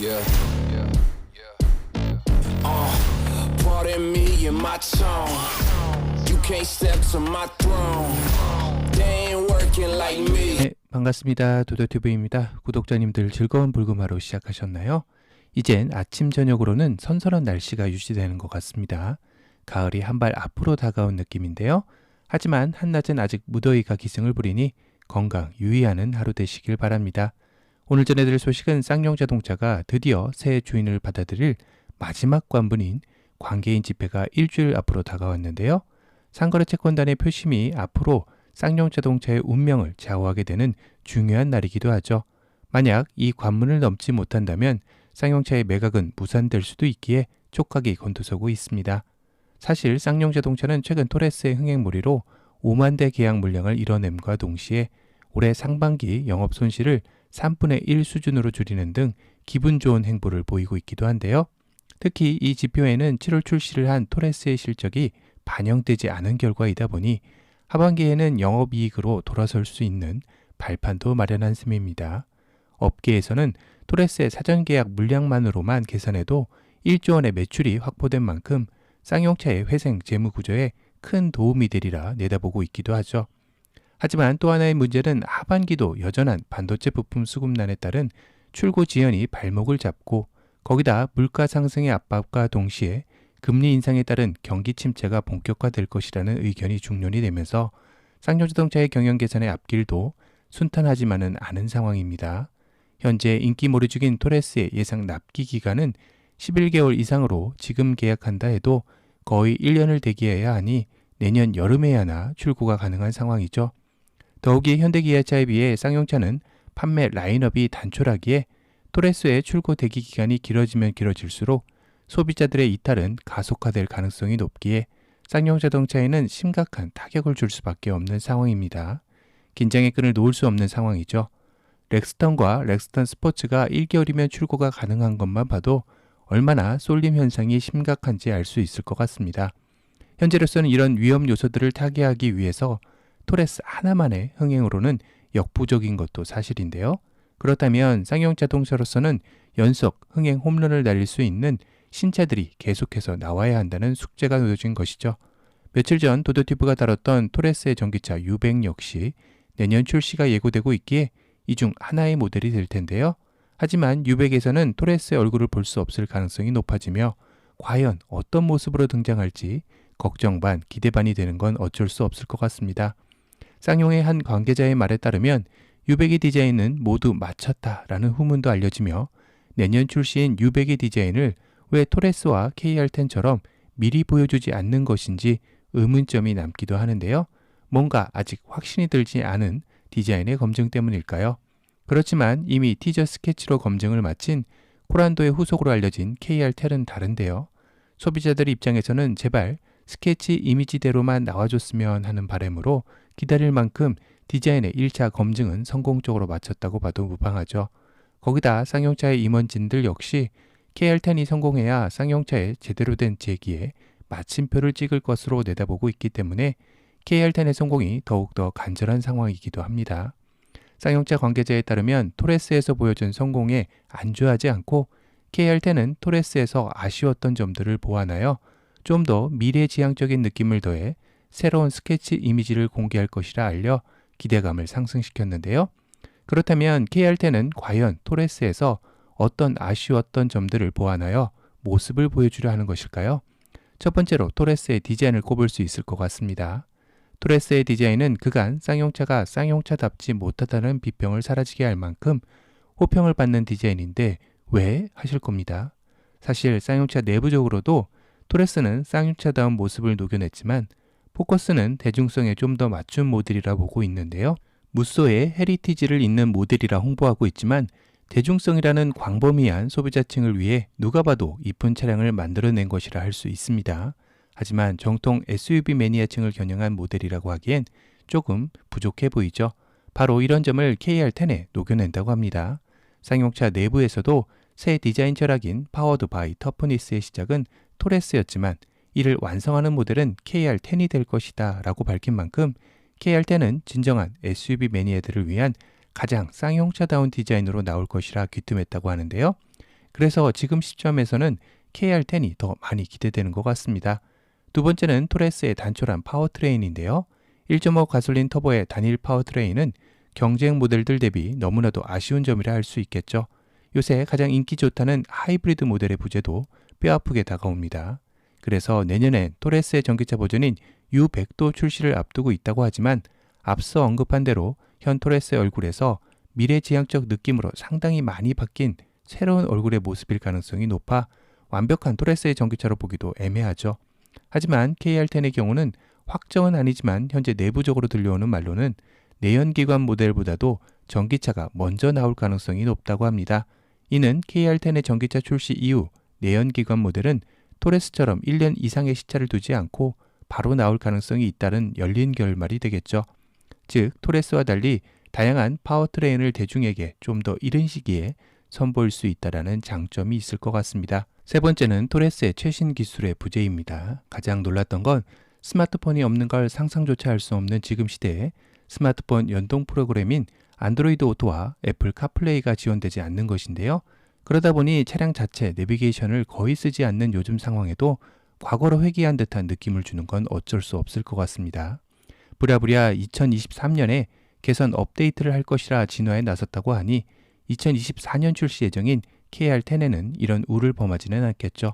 Yeah, yeah, yeah. Pardon me and my tone. You can't step to my throne. They ain't working like me. 네, 반갑습니다. 도도TV입니다. 구독자님들 즐거운 불금하루 시작하셨나요? 이젠 아침 저녁으로는 선선한 날씨가 유지되는 것 같습니다. 가을이 한 발 앞으로 다가온 느낌인데요. 하지만 한낮은 아직 무더위가 기승을 부리니 건강 유의하는 하루 되시길 바랍니다. 오늘 전해드릴 소식은 쌍용자동차가 드디어 새 주인을 받아들일 마지막 관문인 관계인 집회가 일주일 앞으로 다가왔는데요. 상거래채권단의 표심이 앞으로 쌍용자동차의 운명을 좌우하게 되는 중요한 날이기도 하죠. 만약 이 관문을 넘지 못한다면 쌍용차의 매각은 무산될 수도 있기에 촉각이 곤두서고 있습니다. 사실 쌍용자동차는 최근 토레스의 흥행무리로 5만 대 계약 물량을 이뤄냄과 동시에 올해 상반기 영업 손실을 3분의 1 수준으로 줄이는 등 기분 좋은 행보를 보이고 있기도 한데요. 특히 이 지표에는 7월 출시를 한 토레스의 실적이 반영되지 않은 결과이다 보니 하반기에는 영업이익으로 돌아설 수 있는 발판도 마련한 셈입니다. 업계에서는 토레스의 사전 계약 물량만으로만 계산해도 1조 원의 매출이 확보된 만큼 쌍용차의 회생 재무 구조에 큰 도움이 되리라 내다보고 있기도 하죠. 하지만 또 하나의 문제는 하반기도 여전한 반도체 부품 수급난에 따른 출고 지연이 발목을 잡고 거기다 물가 상승의 압박과 동시에 금리 인상에 따른 경기 침체가 본격화될 것이라는 의견이 중론이 되면서 쌍용자동차의 경영 개선의 앞길도 순탄하지만은 않은 상황입니다. 현재 인기몰이 중인 토레스의 예상 납기 기간은 11개월 이상으로 지금 계약한다 해도 거의 1년을 대기해야 하니 내년 여름에야나 출고가 가능한 상황이죠. 더욱이 현대기아차에 비해 쌍용차는 판매 라인업이 단촐하기에 토레스의 출고 대기 기간이 길어지면 길어질수록 소비자들의 이탈은 가속화될 가능성이 높기에 쌍용자동차에는 심각한 타격을 줄 수밖에 없는 상황입니다. 긴장의 끈을 놓을 수 없는 상황이죠. 렉스턴과 렉스턴 스포츠가 1개월이면 출고가 가능한 것만 봐도 얼마나 쏠림 현상이 심각한지 알 수 있을 것 같습니다. 현재로서는 이런 위험 요소들을 타개하기 위해서 토레스 하나만의 흥행으로는 역부족인 것도 사실인데요. 그렇다면 쌍용자동차로서는 연속 흥행 홈런을 날릴 수 있는 신차들이 계속해서 나와야 한다는 숙제가 놓여진 것이죠. 며칠 전 도도티브가 다뤘던 토레스의 전기차 U100 역시 내년 출시가 예고되고 있기에 이 중 하나의 모델이 될 텐데요. 하지만 U100에서는 토레스의 얼굴을 볼 수 없을 가능성이 높아지며 과연 어떤 모습으로 등장할지 걱정 반 기대 반이 되는 건 어쩔 수 없을 것 같습니다. 쌍용의 한 관계자의 말에 따르면 U100의 디자인은 모두 마쳤다라는 후문도 알려지며 내년 출시인 U100의 디자인을 왜 토레스와 KR10처럼 미리 보여주지 않는 것인지 의문점이 남기도 하는데요. 뭔가 아직 확신이 들지 않은 디자인의 검증 때문일까요? 그렇지만 이미 티저 스케치로 검증을 마친 코란도의 후속으로 알려진 KR10은 다른데요. 소비자들 입장에서는 제발 스케치 이미지대로만 나와줬으면 하는 바람으로 기다릴 만큼 디자인의 1차 검증은 성공적으로 마쳤다고 봐도 무방하죠. 거기다 쌍용차의 임원진들 역시 KR10이 성공해야 쌍용차의 제대로 된 재기에 마침표를 찍을 것으로 내다보고 있기 때문에 KR10의 성공이 더욱더 간절한 상황이기도 합니다. 쌍용차 관계자에 따르면 토레스에서 보여준 성공에 안주하지 않고 KR10은 토레스에서 아쉬웠던 점들을 보완하여 좀 더 미래지향적인 느낌을 더해 새로운 스케치 이미지를 공개할 것이라 알려 기대감을 상승시켰는데요. 그렇다면 KR10은 과연 토레스에서 어떤 아쉬웠던 점들을 보완하여 모습을 보여주려 하는 것일까요? 첫 번째로 토레스의 디자인을 꼽을 수 있을 것 같습니다. 토레스의 디자인은 그간 쌍용차가 쌍용차답지 못하다는 비평을 사라지게 할 만큼 호평을 받는 디자인인데 왜 하실 겁니다. 사실 쌍용차 내부적으로도 토레스는 쌍용차다운 모습을 녹여냈지만 포커스는 대중성에 좀 더 맞춘 모델이라 보고 있는데요. 무쏘의 헤리티지를 잇는 모델이라 홍보하고 있지만 대중성이라는 광범위한 소비자층을 위해 누가 봐도 이쁜 차량을 만들어낸 것이라 할 수 있습니다. 하지만 정통 SUV 매니아층을 겨냥한 모델이라고 하기엔 조금 부족해 보이죠. 바로 이런 점을 KR10에 녹여낸다고 합니다. 쌍용차 내부에서도 새 디자인 철학인 파워드 바이 터프니스의 시작은 토레스였지만 이를 완성하는 모델은 KR10이 될 것이다 라고 밝힌 만큼 KR10은 진정한 SUV 매니아들을 위한 가장 쌍용차다운 디자인으로 나올 것이라 귀뜸했다고 하는데요. 그래서 지금 시점에서는 KR10이 더 많이 기대되는 것 같습니다. 두 번째는 토레스의 단촐한 파워트레인인데요. 1.5 가솔린 터보의 단일 파워트레인은 경쟁 모델들 대비 너무나도 아쉬운 점이라 할 수 있겠죠. 요새 가장 인기 좋다는 하이브리드 모델의 부재도 뼈아프게 다가옵니다. 그래서 내년엔 토레스의 전기차 버전인 U100도 출시를 앞두고 있다고 하지만 앞서 언급한 대로 현 토레스의 얼굴에서 미래지향적 느낌으로 상당히 많이 바뀐 새로운 얼굴의 모습일 가능성이 높아 완벽한 토레스의 전기차로 보기도 애매하죠. 하지만 KR10의 경우는 확정은 아니지만 현재 내부적으로 들려오는 말로는 내연기관 모델보다도 전기차가 먼저 나올 가능성이 높다고 합니다. 이는 KR10의 전기차 출시 이후 내연기관 모델은 토레스처럼 1년 이상의 시차를 두지 않고 바로 나올 가능성이 있다는 열린 결말이 되겠죠. 즉 토레스와 달리 다양한 파워트레인을 대중에게 좀 더 이른 시기에 선보일 수 있다는 장점이 있을 것 같습니다. 세 번째는 토레스의 최신 기술의 부재입니다. 가장 놀랐던 건 스마트폰이 없는 걸 상상조차 할 수 없는 지금 시대에 스마트폰 연동 프로그램인 안드로이드 오토와 애플 카플레이가 지원되지 않는 것인데요. 그러다 보니 차량 자체 내비게이션을 거의 쓰지 않는 요즘 상황에도 과거로 회귀한 듯한 느낌을 주는 건 어쩔 수 없을 것 같습니다. 부랴부랴 2023년에 개선 업데이트를 할 것이라 진화에 나섰다고 하니 2024년 출시 예정인 KR10에는 이런 우를 범하지는 않겠죠.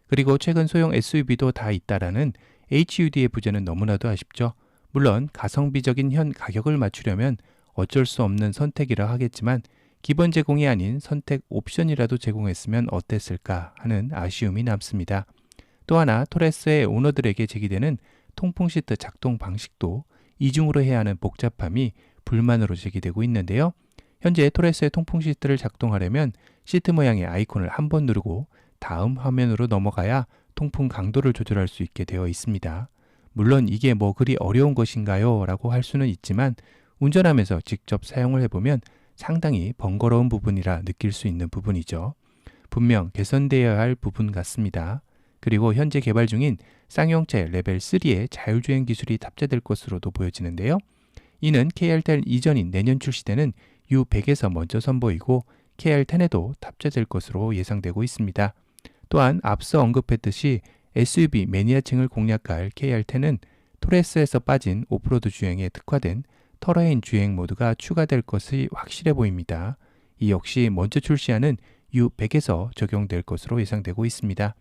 그리고 최근 소형 SUV도 다 있다라는 HUD의 부재는 너무나도 아쉽죠. 물론 가성비적인 현 가격을 맞추려면 어쩔 수 없는 선택이라 하겠지만 기본 제공이 아닌 선택 옵션이라도 제공했으면 어땠을까 하는 아쉬움이 남습니다. 또 하나 토레스의 오너들에게 제기되는 통풍 시트 작동 방식도 이중으로 해야 하는 복잡함이 불만으로 제기되고 있는데요. 현재 토레스의 통풍 시트를 작동하려면 시트 모양의 아이콘을 한 번 누르고 다음 화면으로 넘어가야 통풍 강도를 조절할 수 있게 되어 있습니다. 물론 이게 뭐 그리 어려운 것인가요? 라고 할 수는 있지만 운전하면서 직접 사용을 해보면 상당히 번거로운 부분이라 느낄 수 있는 부분이죠. 분명 개선되어야 할 부분 같습니다. 그리고 현재 개발 중인 쌍용차의 레벨 3의 자율주행 기술이 탑재될 것으로도 보여지는데요. 이는 KR10 이전인 내년 출시되는 U100에서 먼저 선보이고 KR10에도 탑재될 것으로 예상되고 있습니다. 또한 앞서 언급했듯이 SUV 매니아층을 공략할 KR10은 토레스에서 빠진 오프로드 주행에 특화된 터레인 주행 모드가 추가될 것이 확실해 보입니다. 이 역시 먼저 출시하는 U100에서 적용될 것으로 예상되고 있습니다.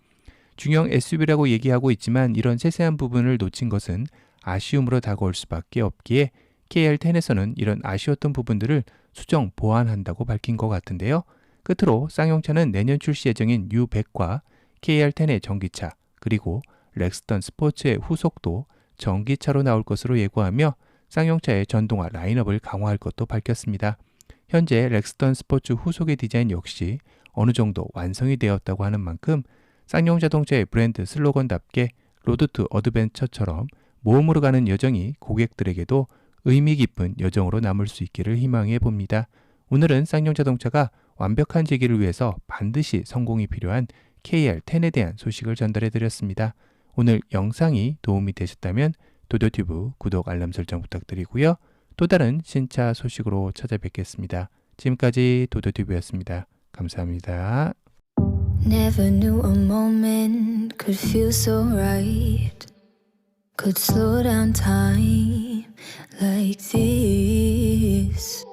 중형 SUV라고 얘기하고 있지만 이런 세세한 부분을 놓친 것은 아쉬움으로 다가올 수밖에 없기에 KR10에서는 이런 아쉬웠던 부분들을 수정 보완한다고 밝힌 것 같은데요. 끝으로 쌍용차는 내년 출시 예정인 U100과 KR10의 전기차 그리고 렉스턴 스포츠의 후속도 전기차로 나올 것으로 예고하며 쌍용차의 전동화 라인업을 강화할 것도 밝혔습니다. 현재 렉스턴 스포츠 후속의 디자인 역시 어느 정도 완성이 되었다고 하는 만큼 쌍용 자동차의 브랜드 슬로건답게 로드 투 어드벤처처럼 모험으로 가는 여정이 고객들에게도 의미 깊은 여정으로 남을 수 있기를 희망해 봅니다. 오늘은 쌍용 자동차가 완벽한 재기를 위해서 반드시 성공이 필요한 KR10에 대한 소식을 전달해 드렸습니다. 오늘 영상이 도움이 되셨다면 도도튜브 구독 알람 설정 부탁드리고요. 또 다른 신차 소식으로 찾아뵙겠습니다. 지금까지 도도튜브였습니다. 감사합니다. Never knew a moment could feel so right. Could slow down time like this.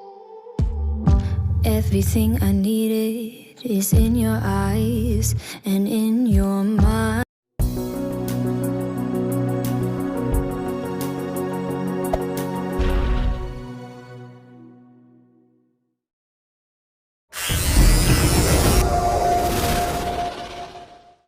Everything I needed is in your eyes and in your mind.